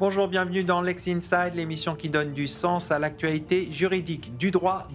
Bonjour, bienvenue dans Lex Inside, l'émission qui donne du sens à l'actualité juridique. Du droit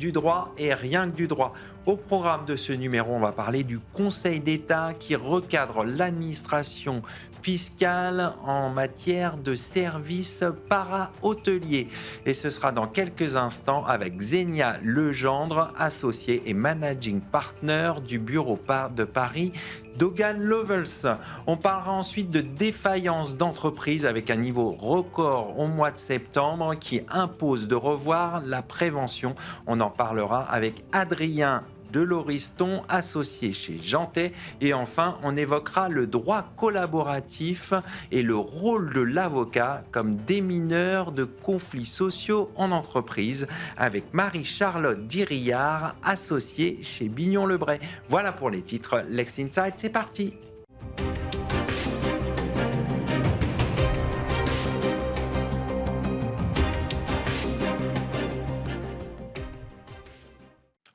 et rien que du droit. Au programme de ce numéro, on va parler du Conseil d'État qui recadre l'administration fiscale en matière de services para-hôteliers. Et ce sera dans quelques instants avec Xenia Legendre, associée et managing partner du bureau de Paris d'Hogan Lovells. On parlera ensuite de défaillance d'entreprise avec un niveau record au mois de septembre qui impose de revoir la prévention. On en parlera avec Adrien Deloriston, associé chez Jantet. Et enfin, on évoquera le droit collaboratif et le rôle de l'avocat comme démineur de conflits sociaux en entreprise avec Marie-Charlotte Dirillard, associée chez Bignon-Lebray. Voilà pour les titres. Lex Inside, c'est parti.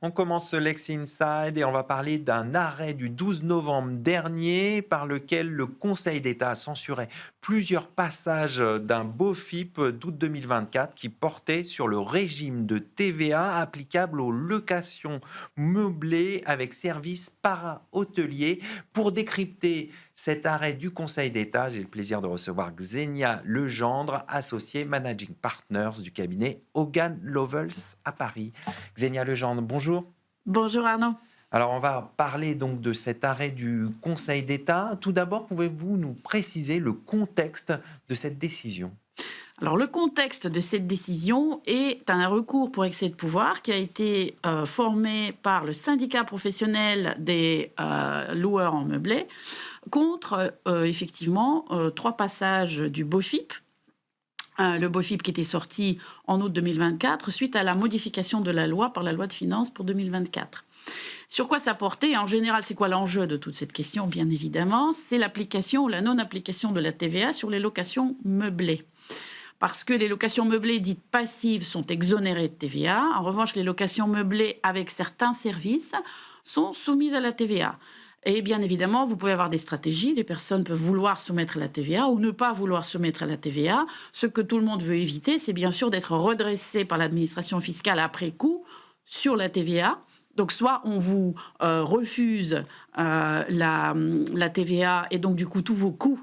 On commence ce Lex Inside et on va parler d'un arrêt du 12 novembre dernier par lequel le Conseil d'État a censuré plusieurs passages d'un BOFIP d'août 2024 qui portait sur le régime de TVA applicable aux locations meublées avec services para-hôteliers. Pour décrypter cet arrêt du Conseil d'État, j'ai le plaisir de recevoir Xenia Legendre, associée Managing Partners du cabinet Hogan Lovells à Paris. Xenia Legendre, bonjour. Bonjour Arnaud. Alors, on va parler donc de cet arrêt du Conseil d'État. Tout d'abord, pouvez-vous nous préciser le contexte de cette décision ? Alors, le contexte de cette décision est un recours pour excès de pouvoir qui a été formé par le syndicat professionnel des loueurs en meublé contre, effectivement, 3 passages du BOFIP. Le BOFIP qui était sorti en août 2024 suite à la modification de la loi par la loi de finances pour 2024. Sur quoi ça portait ? En général, c'est quoi l'enjeu de toute cette question ? Bien évidemment, c'est l'application ou la non-application de la TVA sur les locations meublées. Parce que les locations meublées dites passives sont exonérées de TVA. En revanche, les locations meublées avec certains services sont soumises à la TVA. Et bien évidemment, vous pouvez avoir des stratégies. Les personnes peuvent vouloir soumettre à la TVA ou ne pas vouloir soumettre à la TVA. Ce que tout le monde veut éviter, c'est bien sûr d'être redressé par l'administration fiscale après coup sur la TVA. Donc, soit on vous refuse la TVA et donc, du coup, tous vos coûts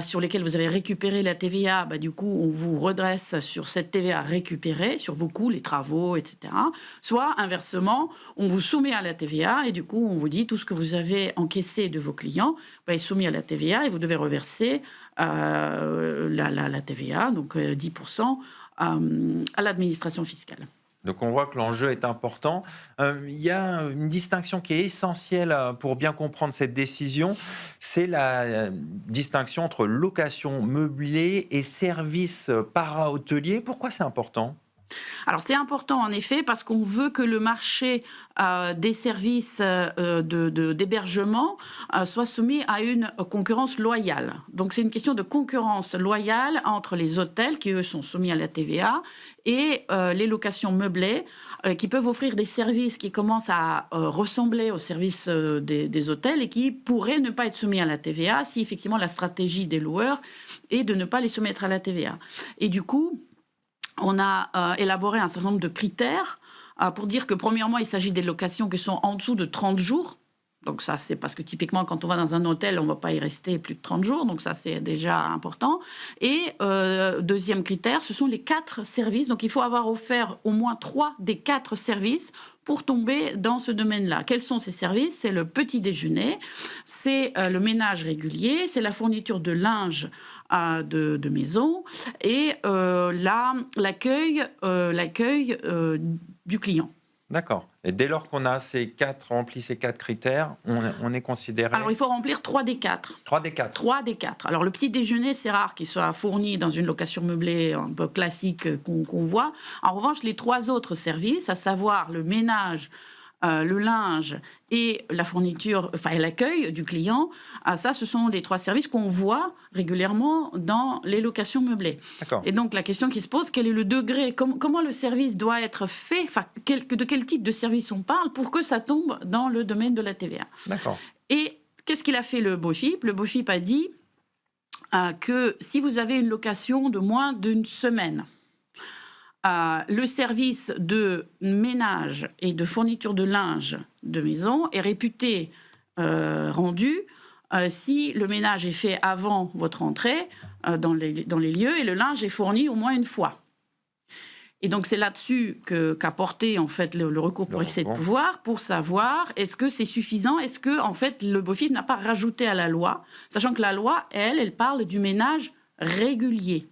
sur lesquels vous avez récupéré la TVA, du coup, on vous redresse sur cette TVA récupérée, sur vos coûts, les travaux, etc. Soit, inversement, on vous soumet à la TVA et du coup, on vous dit tout ce que vous avez encaissé de vos clients est soumis à la TVA et vous devez reverser la TVA, donc 10%, à l'administration fiscale. Donc on voit que l'enjeu est important. Il y a une distinction qui est essentielle pour bien comprendre cette décision, c'est la distinction entre location meublée et services para-hôteliers. Pourquoi c'est important ? Alors c'est important en effet parce qu'on veut que le marché des services d'hébergement soit soumis à une concurrence loyale. Donc c'est une question de concurrence loyale entre les hôtels qui eux sont soumis à la TVA et les locations meublées qui peuvent offrir des services qui commencent à ressembler aux services des hôtels et qui pourraient ne pas être soumis à la TVA si effectivement la stratégie des loueurs est de ne pas les soumettre à la TVA. Et du coup, on a élaboré un certain nombre de critères pour dire que, premièrement, il s'agit des locations qui sont en dessous de 30 jours. Donc ça, c'est parce que typiquement, quand on va dans un hôtel, on ne va pas y rester plus de 30 jours. Donc ça, c'est déjà important. Et deuxième critère, ce sont les 4 services. Donc il faut avoir offert au moins 3 des 4 services pour tomber dans ce domaine-là. Quels sont ces services ? C'est le petit déjeuner, c'est le ménage régulier, c'est la fourniture de linge de maison et l'accueil du client. D'accord. Et dès lors qu'on a rempli ces 4 critères, on est considéré... Alors, il faut remplir 3 des 4. 3 des 4. 3 des 4. Alors, le petit déjeuner, c'est rare qu'il soit fourni dans une location meublée un peu classique qu'on voit. En revanche, les 3 autres services, à savoir le ménage, le linge et la fourniture, enfin l'accueil du client, ça, ce sont les 3 services qu'on voit régulièrement dans les locations meublées. D'accord. Et donc, la question qui se pose, quel est le degré, comment le service doit être fait, enfin, de quel type de service on parle pour que ça tombe dans le domaine de la TVA. D'accord. Et qu'est-ce qu'il a fait le BOFIP ? Le BOFIP a dit, que si vous avez une location de moins d'une semaine, le service de ménage et de fourniture de linge de maison est réputé rendu si le ménage est fait avant votre entrée dans les lieux et le linge est fourni au moins une fois. Et donc, c'est là-dessus qu'a porté en fait, le recours pour excès de pouvoir, pour savoir est-ce que c'est suffisant, est-ce que en fait, le BOFIP n'a pas rajouté à la loi, sachant que la loi, elle parle du ménage régulier.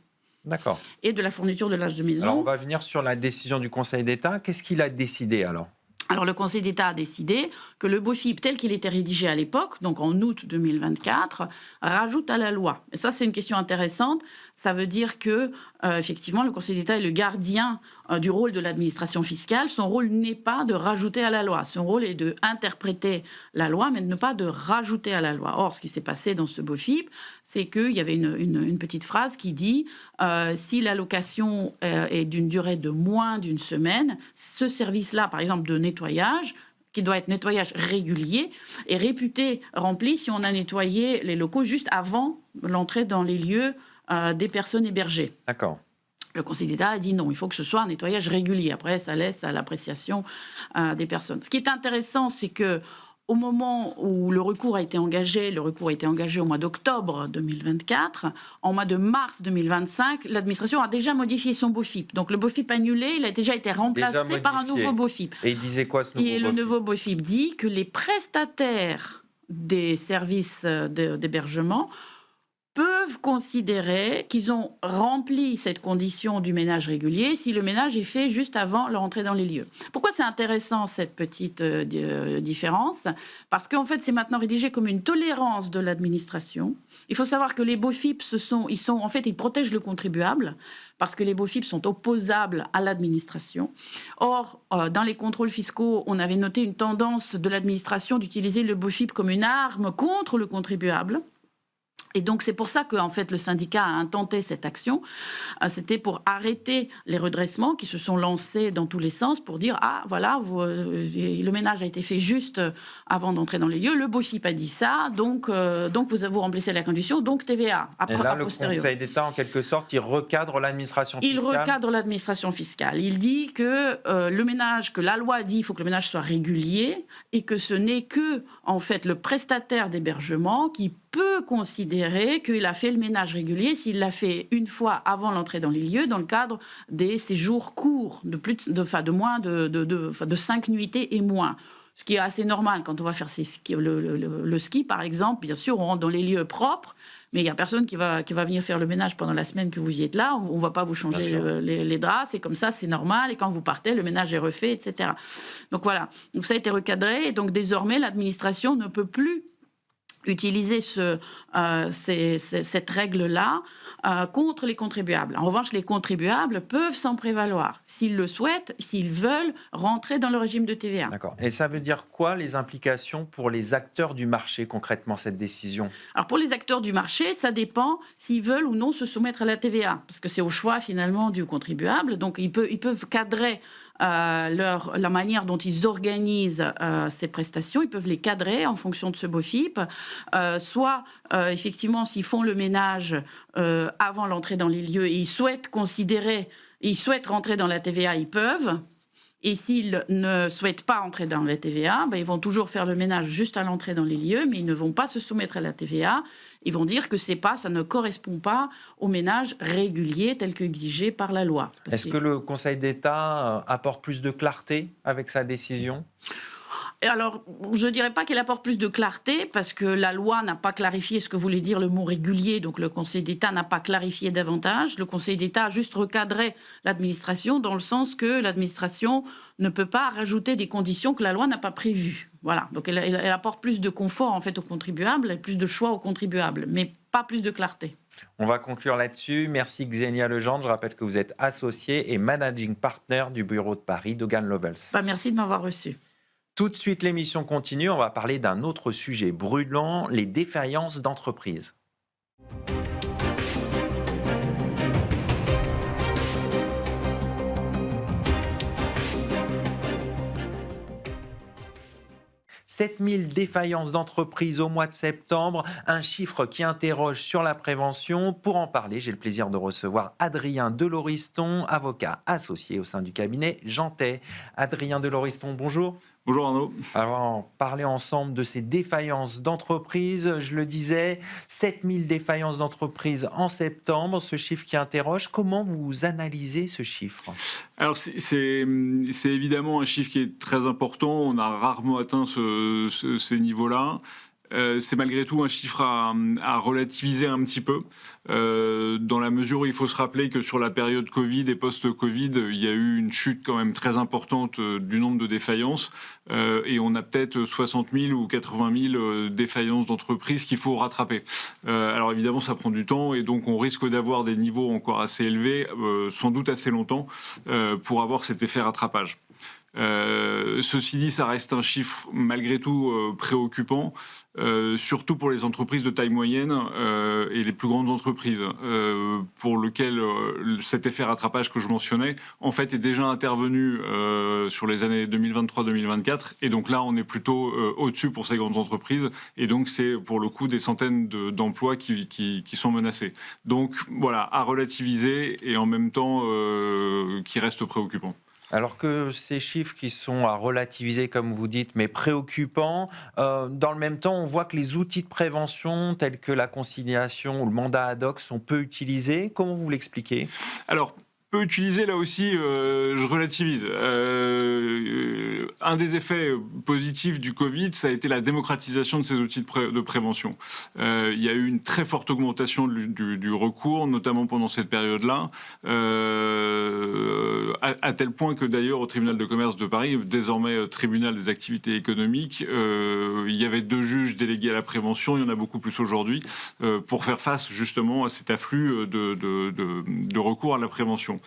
D'accord. Et de la fourniture de linge de maison. Alors, on va venir sur la décision du Conseil d'État. Qu'est-ce qu'il a décidé alors ? Alors, le Conseil d'État a décidé que le BOFIP, tel qu'il était rédigé à l'époque, donc en août 2024, rajoute à la loi. Et ça, c'est une question intéressante. Ça veut dire que, effectivement, le Conseil d'État est le gardien du rôle de l'administration fiscale. Son rôle n'est pas de rajouter à la loi. Son rôle est d'interpréter la loi, mais ne pas de rajouter à la loi. Or, ce qui s'est passé dans ce BOFIP, c'est qu'il y avait une petite phrase qui dit si la location est d'une durée de moins d'une semaine, ce service-là, par exemple, de nettoyage, qui doit être nettoyage régulier, est réputé rempli si on a nettoyé les locaux juste avant l'entrée dans les lieux des personnes hébergées. D'accord. Le Conseil d'État a dit non, il faut que ce soit un nettoyage régulier. Après, ça laisse à l'appréciation des personnes. Ce qui est intéressant, c'est que au moment où le recours a été engagé au mois d'octobre 2024, en mois de mars 2025, l'administration a déjà modifié son BOFIP. Donc le BOFIP annulé, il a déjà été remplacé par un nouveau BOFIP. Et il disait quoi ce nouveau BOFIP ? Le nouveau BOFIP dit que les prestataires des services d'hébergement peuvent considérer qu'ils ont rempli cette condition du ménage régulier si le ménage est fait juste avant leur entrée dans les lieux. Pourquoi c'est intéressant cette petite différence ? Parce qu'en fait, c'est maintenant rédigé comme une tolérance de l'administration. Il faut savoir que les BOFIP, ils protègent le contribuable parce que les BOFIP sont opposables à l'administration. Or, dans les contrôles fiscaux, on avait noté une tendance de l'administration d'utiliser le BOFIP comme une arme contre le contribuable. Et donc, c'est pour ça que, en fait, le syndicat a intenté cette action. C'était pour arrêter les redressements qui se sont lancés dans tous les sens pour dire « Ah, voilà, le ménage a été fait juste avant d'entrer dans les lieux. Le BOFIP a dit ça, donc vous remplissez la condition, donc TVA. » Et là, le Conseil d'État, en quelque sorte, il recadre l'administration fiscale. Il recadre l'administration fiscale. Il dit que le ménage, que la loi dit, il faut que le ménage soit régulier et que ce n'est que, en fait, le prestataire d'hébergement qui peut considérer qu'il a fait le ménage régulier s'il l'a fait une fois avant l'entrée dans les lieux dans le cadre des séjours courts, de moins de 5 nuitées et moins. Ce qui est assez normal quand on va faire le ski, par exemple. Bien sûr, on rentre dans les lieux propres, mais il n'y a personne qui va venir faire le ménage pendant la semaine que vous y êtes là. On ne va pas vous changer les draps, c'est comme ça, c'est normal. Et quand vous partez, le ménage est refait, etc. Donc voilà, donc ça a été recadré. Et donc désormais, l'administration ne peut plus utiliser cette règle-là contre les contribuables. En revanche, les contribuables peuvent s'en prévaloir s'ils le souhaitent, s'ils veulent rentrer dans le régime de TVA. D'accord. Et ça veut dire quoi, les implications pour les acteurs du marché, concrètement, cette décision ? Alors, pour les acteurs du marché, ça dépend s'ils veulent ou non se soumettre à la TVA, parce que c'est au choix, finalement, du contribuable. Donc, ils peuvent cadrer la manière dont ils organisent ces prestations, ils peuvent les cadrer en fonction de ce BOFIP. Soit, effectivement, s'ils font le ménage avant l'entrée dans les lieux et ils souhaitent rentrer dans la TVA, ils peuvent. Et s'ils ne souhaitent pas entrer dans la TVA, ils vont toujours faire le ménage juste à l'entrée dans les lieux, mais ils ne vont pas se soumettre à la TVA. Ils vont dire que ça ne correspond pas au ménage régulier tel qu'exigé par la loi. Est-ce que le Conseil d'État apporte plus de clarté avec sa décision ? Alors, je ne dirais pas qu'il apporte plus de clarté, parce que la loi n'a pas clarifié ce que voulait dire le mot régulier, donc le Conseil d'État n'a pas clarifié davantage. Le Conseil d'État a juste recadré l'administration, dans le sens que l'administration ne peut pas rajouter des conditions que la loi n'a pas prévues. Voilà, donc elle apporte plus de confort en fait aux contribuables, et plus de choix aux contribuables, mais pas plus de clarté. On va conclure là-dessus. Merci Xenia Legendre. Je rappelle que vous êtes associée et managing partner du bureau de Paris d'Hogan Lovells. Merci de m'avoir reçu. Tout de suite, l'émission continue. On va parler d'un autre sujet brûlant, les défaillances d'entreprises. 7000 défaillances d'entreprises au mois de septembre, un chiffre qui interroge sur la prévention. Pour en parler, j'ai le plaisir de recevoir Adrien Deloriston, avocat associé au sein du cabinet Jantet. Adrien Deloriston, bonjour. Bonjour Arnaud. Alors, on va parler ensemble de ces défaillances d'entreprises. Je le disais, 7000 défaillances d'entreprises en septembre, ce chiffre qui interroge. Comment vous analysez ce chiffre ? Alors c'est évidemment un chiffre qui est très important. On a rarement atteint ces niveaux-là. C'est malgré tout un chiffre à relativiser un petit peu, dans la mesure où il faut se rappeler que sur la période Covid et post-Covid, il y a eu une chute quand même très importante du nombre de défaillances, et on a peut-être 60 000 ou 80 000 défaillances d'entreprises qu'il faut rattraper. Alors évidemment, ça prend du temps, et donc on risque d'avoir des niveaux encore assez élevés, sans doute assez longtemps, pour avoir cet effet rattrapage. Ceci dit, ça reste un chiffre malgré tout préoccupant, surtout pour les entreprises de taille moyenne et les plus grandes entreprises, pour lesquelles cet effet rattrapage que je mentionnais en fait est déjà intervenu sur les années 2023-2024, et donc là on est plutôt au-dessus pour ces grandes entreprises, et donc c'est pour le coup des centaines d'emplois qui sont menacés. Donc voilà, à relativiser et en même temps qui reste préoccupant. Alors que ces chiffres qui sont à relativiser, comme vous dites, mais préoccupants, dans le même temps, on voit que les outils de prévention tels que la conciliation ou le mandat ad hoc sont peu utilisés. Comment vous l'expliquez ? Alors, peu utilisé, là aussi, je relativise. Un des effets positifs du Covid, ça a été la démocratisation de ces outils de prévention. Il y a eu une très forte augmentation du recours, notamment pendant cette période-là, à tel point que d'ailleurs au tribunal de commerce de Paris, désormais tribunal des activités économiques, il y avait 2 juges délégués à la prévention, il y en a beaucoup plus aujourd'hui, pour faire face justement à cet afflux de recours à la prévention.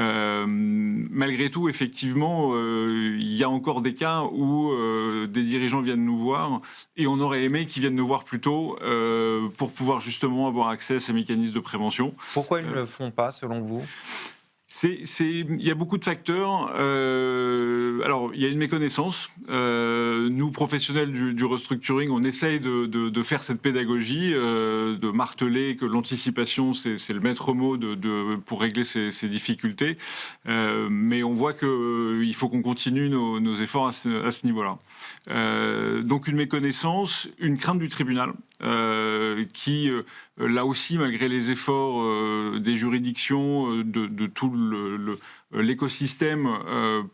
Malgré tout, effectivement, il y a encore des cas où des dirigeants viennent nous voir, et on aurait aimé qu'ils viennent nous voir plus tôt pour pouvoir justement avoir accès à ces mécanismes de prévention. Pourquoi ils ne le font pas, selon vous ? Il y a beaucoup de facteurs. Alors, il y a une méconnaissance. Nous, professionnels du restructuring, on essaye de faire cette pédagogie, de marteler que l'anticipation, c'est le maître mot pour régler ces difficultés. Mais on voit qu'il faut qu'on continue nos efforts à ce niveau-là. Donc, une méconnaissance, une crainte du tribunal, qui, là aussi, malgré les efforts des juridictions, de tout l'écosystème,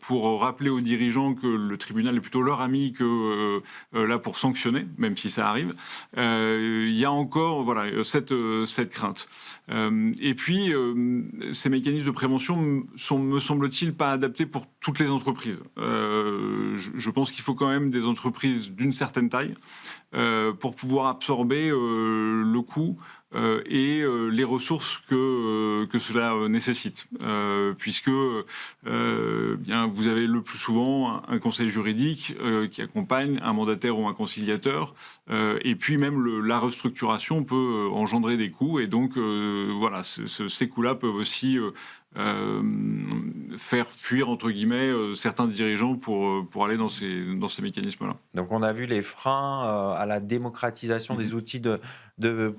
pour rappeler aux dirigeants que le tribunal est plutôt leur ami que là pour sanctionner, même si ça arrive, il y a encore cette crainte. Et puis, ces mécanismes de prévention sont, me semble-t-il, pas adaptés pour toutes les entreprises. Je pense qu'il faut quand même des entreprises d'une certaine taille pour pouvoir absorber le coût et les ressources que cela nécessite, puisque bien, vous avez le plus souvent un conseil juridique qui accompagne un mandataire ou un conciliateur, et puis même la restructuration peut engendrer des coûts, et donc voilà, ces coûts-là peuvent aussi faire fuir, entre guillemets, certains dirigeants pour aller dans ces mécanismes-là. Donc on a vu les freins à la démocratisation des outils de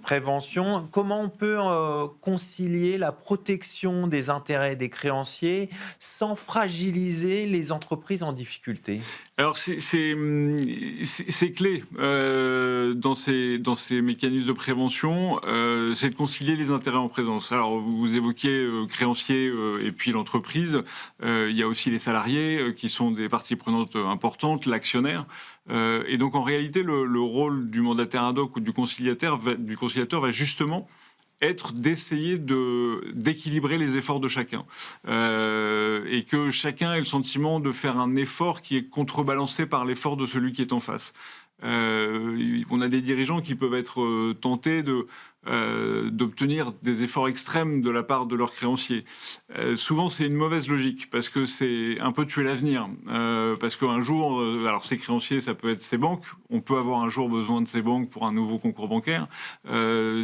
prévention. Comment on peut concilier la protection des intérêts des créanciers sans fragiliser les entreprises en difficulté ? Alors c'est clé dans ces mécanismes de prévention, c'est de concilier les intérêts en présence. Alors vous évoquiez créanciers et puis l'entreprise, il y a aussi les salariés qui sont des parties prenantes importantes, l'actionnaire. Et donc en réalité le rôle du mandataire ad hoc ou du conciliateur va justement être d'essayer d'équilibrer les efforts de chacun, et que chacun ait le sentiment de faire un effort qui est contrebalancé par l'effort de celui qui est en face. On a des dirigeants qui peuvent être tentés d'obtenir des efforts extrêmes de la part de leurs créanciers. Souvent, c'est une mauvaise logique, parce que c'est un peu tuer l'avenir. Parce qu'un jour, alors ces créanciers, ça peut être ces banques, on peut avoir un jour besoin de ces banques pour un nouveau concours bancaire.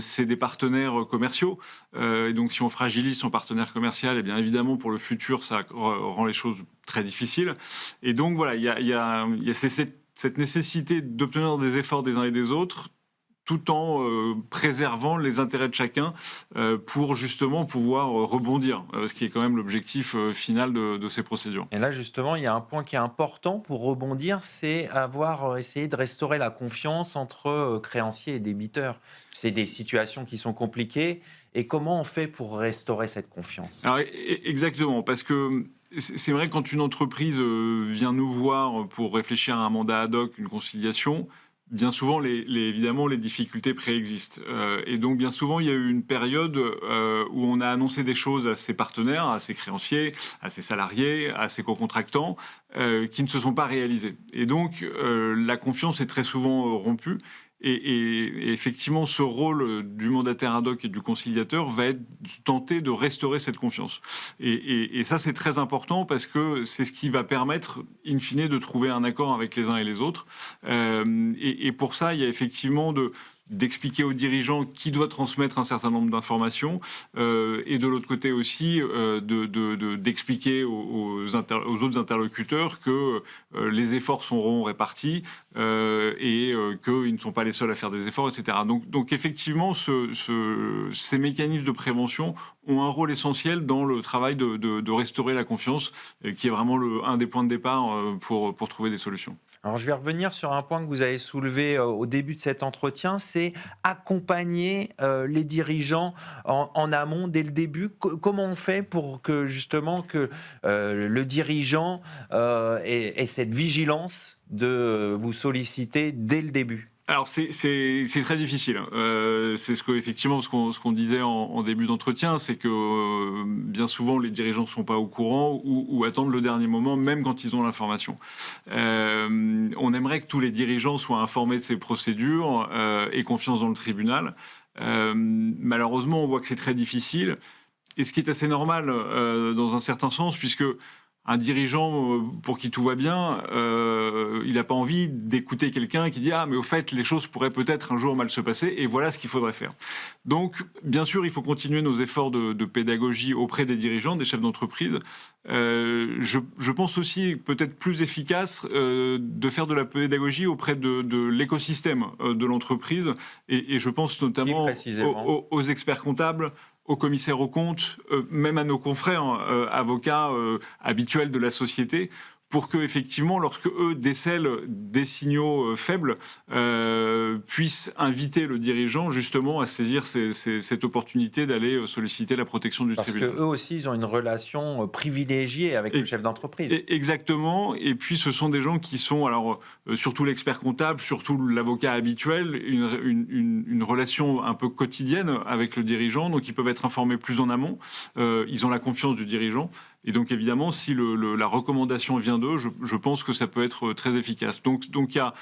C'est des partenaires commerciaux. Et donc, si on fragilise son partenaire commercial, eh bien évidemment, pour le futur, ça rend les choses très difficiles. Et donc, voilà, il y a cette nécessité d'obtenir des efforts des uns et des autres, tout en préservant les intérêts de chacun pour justement pouvoir rebondir, ce qui est quand même l'objectif final de ces procédures. Et là, justement, il y a un point qui est important pour rebondir, c'est avoir essayé de restaurer la confiance entre créanciers et débiteurs. C'est des situations qui sont compliquées. Et comment on fait pour restaurer cette confiance? Alors, exactement, parce que c'est vrai que quand une entreprise vient nous voir pour réfléchir à un mandat ad hoc, une conciliation, bien souvent, évidemment, les difficultés préexistent. Et donc, bien souvent, il y a eu une période où on a annoncé des choses à ses partenaires, à ses créanciers, à ses salariés, à ses co-contractants, qui ne se sont pas réalisées. Et donc, la confiance est très souvent rompue. Et effectivement, ce rôle du mandataire ad hoc et du conciliateur va être tenté de restaurer cette confiance. Et ça, c'est très important parce que c'est ce qui va permettre, in fine, de trouver un accord avec les uns et les autres. Et pour ça, il y a effectivement d'expliquer aux dirigeants qui doit transmettre un certain nombre d'informations et de l'autre côté aussi d'expliquer aux autres interlocuteurs que les efforts seront répartis et qu'ils ne sont pas les seuls à faire des efforts, etc. Donc effectivement, ces mécanismes de prévention ont un rôle essentiel dans le travail de restaurer la confiance, qui est vraiment un des points de départ pour trouver des solutions. Alors, je vais revenir sur un point que vous avez soulevé au début de cet entretien, c'est accompagner les dirigeants en amont dès le début. Comment on fait pour que justement que le dirigeant ait cette vigilance de vous solliciter dès le début? Alors c'est très difficile. C'est effectivement ce qu'on disait en début d'entretien, c'est que bien souvent les dirigeants ne sont pas au courant ou attendent le dernier moment, même quand ils ont l'information. On aimerait que tous les dirigeants soient informés de ces procédures et confiance dans le tribunal. Malheureusement, on voit que c'est très difficile. Et ce qui est assez normal dans un certain sens, puisque un dirigeant, pour qui tout va bien, il n'a pas envie d'écouter quelqu'un qui dit « Ah, mais au fait, les choses pourraient peut-être un jour mal se passer, et voilà ce qu'il faudrait faire. » Donc, bien sûr, il faut continuer nos efforts de pédagogie auprès des dirigeants, des chefs d'entreprise. Je pense aussi, peut-être plus efficace, de faire de la pédagogie auprès de l'écosystème de l'entreprise. Et je pense notamment aux experts comptables, aux commissaires aux comptes, même à nos confrères avocats habituels de la société, pour que, effectivement, lorsque eux décèlent des signaux faibles, puissent inviter le dirigeant justement à saisir cette opportunité d'aller solliciter la protection du tribunal. Parce qu'eux aussi, ils ont une relation privilégiée avec le chef d'entreprise. Exactement. Et puis, ce sont des gens qui sont, alors, surtout l'expert comptable, surtout l'avocat habituel, une relation un peu quotidienne avec le dirigeant. Donc, ils peuvent être informés plus en amont. Ils ont la confiance du dirigeant. Et donc, évidemment, si la recommandation vient d'eux, je pense que ça peut être très efficace. Donc il y a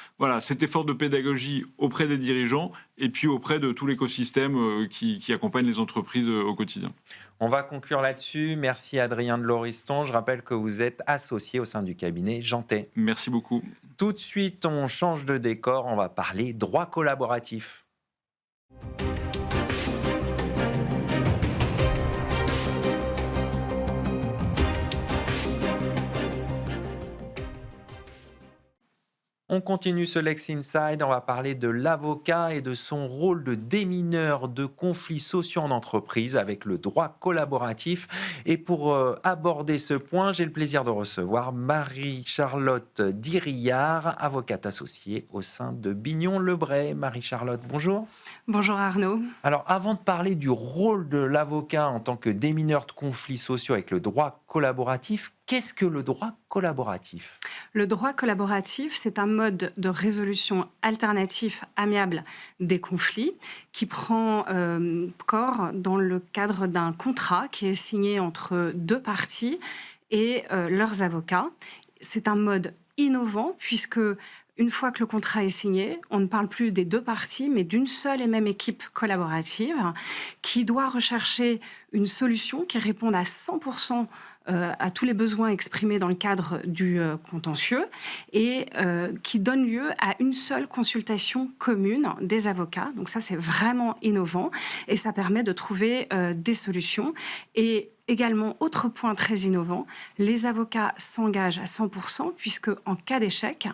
cet effort de pédagogie auprès des dirigeants et puis auprès de tout l'écosystème qui accompagne les entreprises au quotidien. On va conclure là-dessus. Merci Adrien de Lauriston. Je rappelle que vous êtes associé au sein du cabinet Jantet. Merci beaucoup. Tout de suite, on change de décor. On va parler droit collaboratif. On continue ce Lex Inside, on va parler de l'avocat et de son rôle de démineur de conflits sociaux en entreprise avec le droit collaboratif. Et pour aborder ce point, j'ai le plaisir de recevoir Marie-Charlotte Dirillard, avocate associée au sein de Bignon-Lebray. Marie-Charlotte, bonjour. Bonjour Arnaud. Alors, avant de parler du rôle de l'avocat en tant que démineur de conflits sociaux avec le droit collaboratif, qu'est-ce que le droit collaboratif ? Le droit collaboratif, c'est un mode de résolution alternatif amiable des conflits qui prend corps dans le cadre d'un contrat qui est signé entre deux parties et leurs avocats. C'est un mode innovant puisque une fois que le contrat est signé, on ne parle plus des deux parties, mais d'une seule et même équipe collaborative qui doit rechercher une solution qui réponde à 100% à tous les besoins exprimés dans le cadre du contentieux et qui donne lieu à une seule consultation commune des avocats. Donc ça, c'est vraiment innovant et ça permet de trouver des solutions. Et également, autre point très innovant, les avocats s'engagent à 100% puisque en cas d'échec,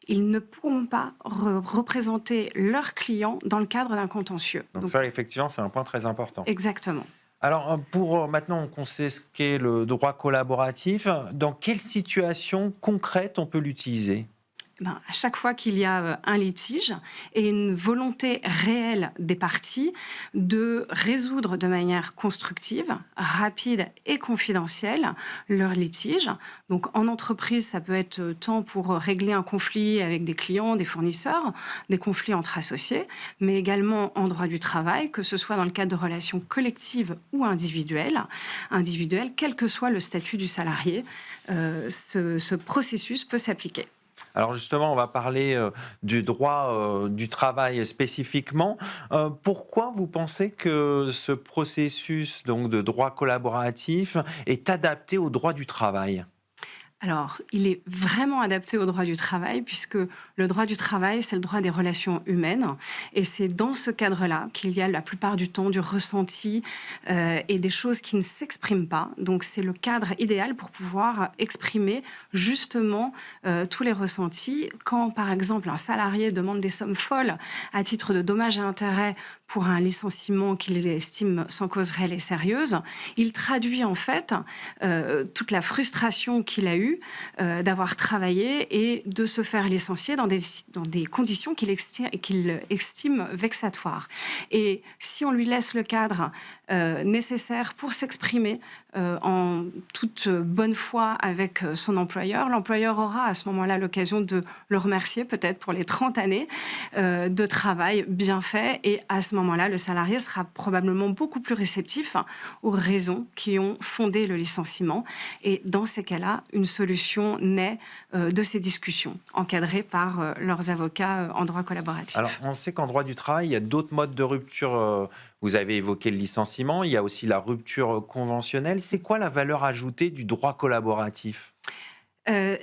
ils ne pourront pas représenter leurs clients dans le cadre d'un contentieux. Donc ça, effectivement, c'est un point très important. Exactement. Alors, pour maintenant qu'on sait ce qu'est le droit collaboratif, dans quelle situation concrète on peut l'utiliser ? À chaque fois qu'il y a un litige et une volonté réelle des parties de résoudre de manière constructive, rapide et confidentielle leur litige. Donc en entreprise, ça peut être tant pour régler un conflit avec des clients, des fournisseurs, des conflits entre associés, mais également en droit du travail, que ce soit dans le cadre de relations collectives ou individuelles, quel que soit le statut du salarié, ce processus peut s'appliquer. Alors justement, on va parler du droit du travail spécifiquement. Pourquoi vous pensez que ce processus donc, de droit collaboratif est adapté au droit du travail ? Alors, il est vraiment adapté au droit du travail, puisque le droit du travail, c'est le droit des relations humaines. Et c'est dans ce cadre-là qu'il y a la plupart du temps du ressenti et des choses qui ne s'expriment pas. Donc, c'est le cadre idéal pour pouvoir exprimer justement tous les ressentis. Quand, par exemple, un salarié demande des sommes folles à titre de dommages et intérêts pour un licenciement qu'il estime sans cause réelle et sérieuse, il traduit en fait toute la frustration qu'il a eue d'avoir travaillé et de se faire licencier dans des conditions qu'il estime vexatoires. Et si on lui laisse le cadre nécessaire pour s'exprimer en toute bonne foi avec son employeur, l'employeur aura à ce moment-là l'occasion de le remercier peut-être pour les 30 années de travail bien fait, et à ce moment-là, le salarié sera probablement beaucoup plus réceptif aux raisons qui ont fondé le licenciement. Et dans ces cas-là, une solution naît de ces discussions, encadrées par leurs avocats en droit collaboratif. Alors, on sait qu'en droit du travail, il y a d'autres modes de rupture. Vous avez évoqué le licenciement, il y a aussi la rupture conventionnelle. C'est quoi la valeur ajoutée du droit collaboratif ? La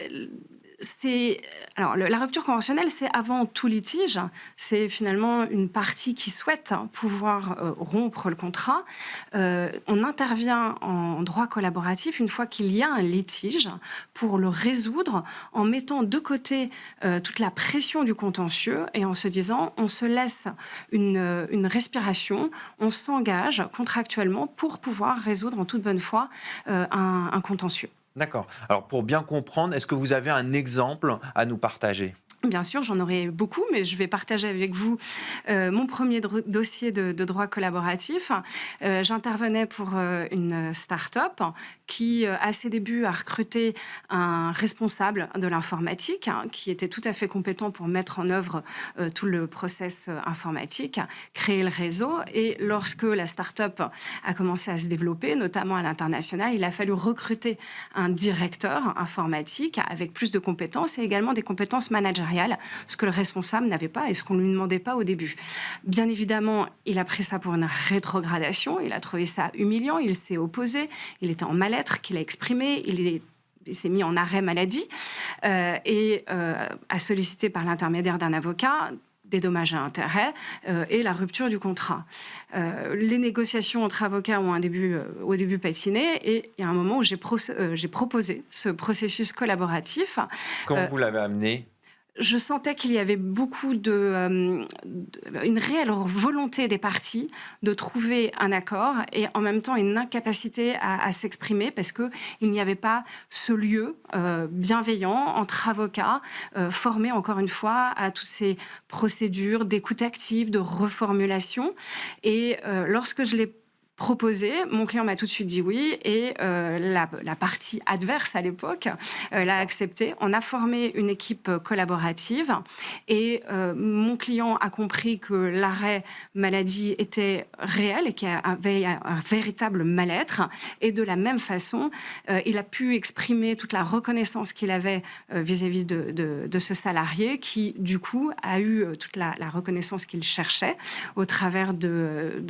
rupture conventionnelle, c'est avant tout litige. C'est finalement une partie qui souhaite pouvoir rompre le contrat. On intervient en droit collaboratif une fois qu'il y a un litige pour le résoudre en mettant de côté toute la pression du contentieux et en se disant on se laisse une respiration, on s'engage contractuellement pour pouvoir résoudre en toute bonne foi un contentieux. D'accord. Alors, pour bien comprendre, est-ce que vous avez un exemple à nous partager ? Bien sûr, j'en aurais beaucoup, mais je vais partager avec vous mon premier dossier de droit collaboratif. J'intervenais pour une start-up qui, à ses débuts, a recruté un responsable de l'informatique qui était tout à fait compétent pour mettre en œuvre tout le process informatique, créer le réseau. Et lorsque la start-up a commencé à se développer, notamment à l'international, il a fallu recruter un directeur informatique avec plus de compétences et également des compétences managériales, ce que le responsable n'avait pas et ce qu'on ne lui demandait pas au début. Bien évidemment, il a pris ça pour une rétrogradation, il a trouvé ça humiliant, il s'est opposé, il était en mal-être qu'il a exprimé, il s'est mis en arrêt maladie et a sollicité par l'intermédiaire d'un avocat des dommages à intérêts et la rupture du contrat. Les négociations entre avocats ont au début patiné et il y a un moment où j'ai proposé ce processus collaboratif. Comment vous l'avez amené ? Je sentais qu'il y avait beaucoup une réelle volonté des parties de trouver un accord et en même temps une incapacité à s'exprimer parce qu'il n'y avait pas ce lieu bienveillant entre avocats formés encore une fois à toutes ces procédures d'écoute active, de reformulation. Et lorsque je l'ai proposé, mon client m'a tout de suite dit oui et la partie adverse à l'époque l'a accepté. On a formé une équipe collaborative et mon client a compris que l'arrêt maladie était réel et qu'il y avait un véritable mal-être et de la même façon, il a pu exprimer toute la reconnaissance qu'il avait vis-à-vis de ce salarié qui, du coup, a eu toute la reconnaissance qu'il cherchait au travers de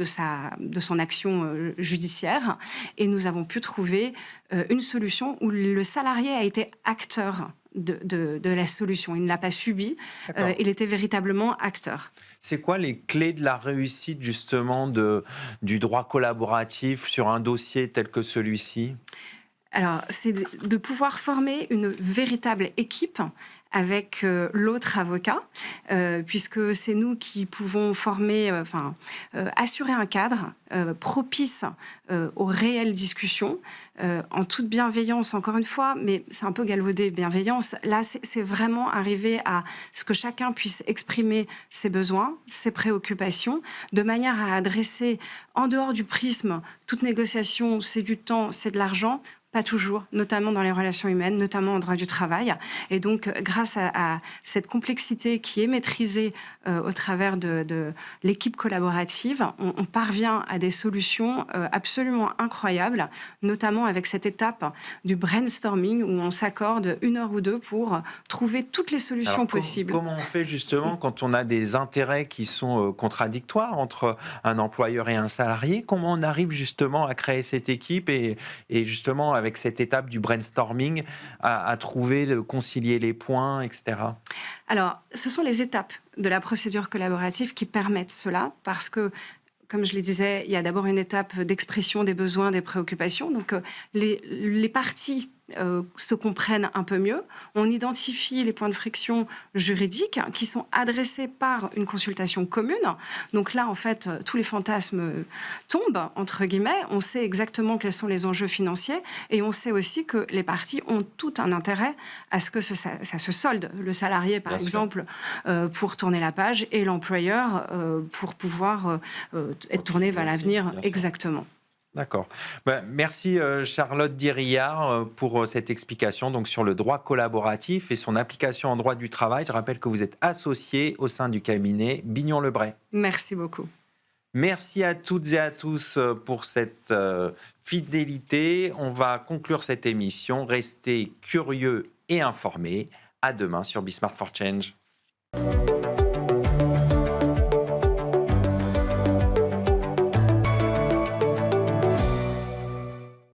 son action judiciaire, et nous avons pu trouver une solution où le salarié a été acteur de la solution. Il ne l'a pas subi, il était véritablement acteur. C'est quoi les clés de la réussite justement du droit collaboratif sur un dossier tel que celui-ci ? Alors, c'est de pouvoir former une véritable équipe avec l'autre avocat, puisque c'est nous qui pouvons former, assurer un cadre propice aux réelles discussions, en toute bienveillance, encore une fois, mais c'est un peu galvaudé, bienveillance. Là, c'est vraiment arriver à ce que chacun puisse exprimer ses besoins, ses préoccupations, de manière à adresser, en dehors du prisme, toute négociation, c'est du temps, c'est de l'argent. Pas toujours, notamment dans les relations humaines, notamment en droit du travail. Et donc, grâce à cette complexité qui est maîtrisée au travers de l'équipe collaborative, on parvient à des solutions absolument incroyables, notamment avec cette étape du brainstorming où on s'accorde 1 heure ou 2 pour trouver toutes les solutions possibles. Comment on fait justement quand on a des intérêts qui sont contradictoires entre un employeur et un salarié? Comment on arrive justement à créer cette équipe et justement avec cette étape du brainstorming, à trouver, concilier les points, etc. Alors, ce sont les étapes de la procédure collaborative qui permettent cela, parce que, comme je le disais, il y a d'abord une étape d'expression des besoins, des préoccupations. Donc, les parties se comprennent un peu mieux. On identifie les points de friction juridiques qui sont adressés par une consultation commune. Donc là, en fait, tous les fantasmes tombent, entre guillemets. On sait exactement quels sont les enjeux financiers et on sait aussi que les parties ont tout un intérêt à ce que ça se solde. Le salarié, par exemple, pour tourner la page et l'employeur pour pouvoir être tourné vers l'avenir. Exactement. D'accord. Merci Charlotte Dirillard pour cette explication donc, sur le droit collaboratif et son application en droit du travail. Je rappelle que vous êtes associée au sein du cabinet Bignon-Lebray. Merci beaucoup. Merci à toutes et à tous pour cette fidélité. On va conclure cette émission. Restez curieux et informés. À demain sur Be Smart for Change.